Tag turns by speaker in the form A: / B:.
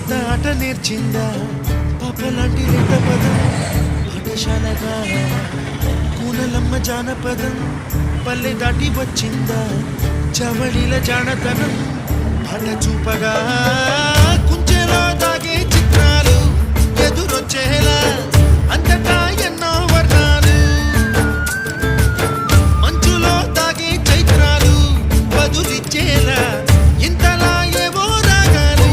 A: కొత్త ఆట నేర్చిందా పాపలాంటి రెండ పదం పాఠశాలగా కూనలమ్మ జానపదం పల్లె దాటి వచ్చిందా చవళిల జానతనం పాట చూపగా కుంచెలో దాగే చిత్రాలు ఎదురొచ్చేలా అంతటా ఎన్నో వర్ణాలు మంచులో దాగే చైత్రాలు బదులిచ్చేలా ఇంతలా ఏవో రాగాలు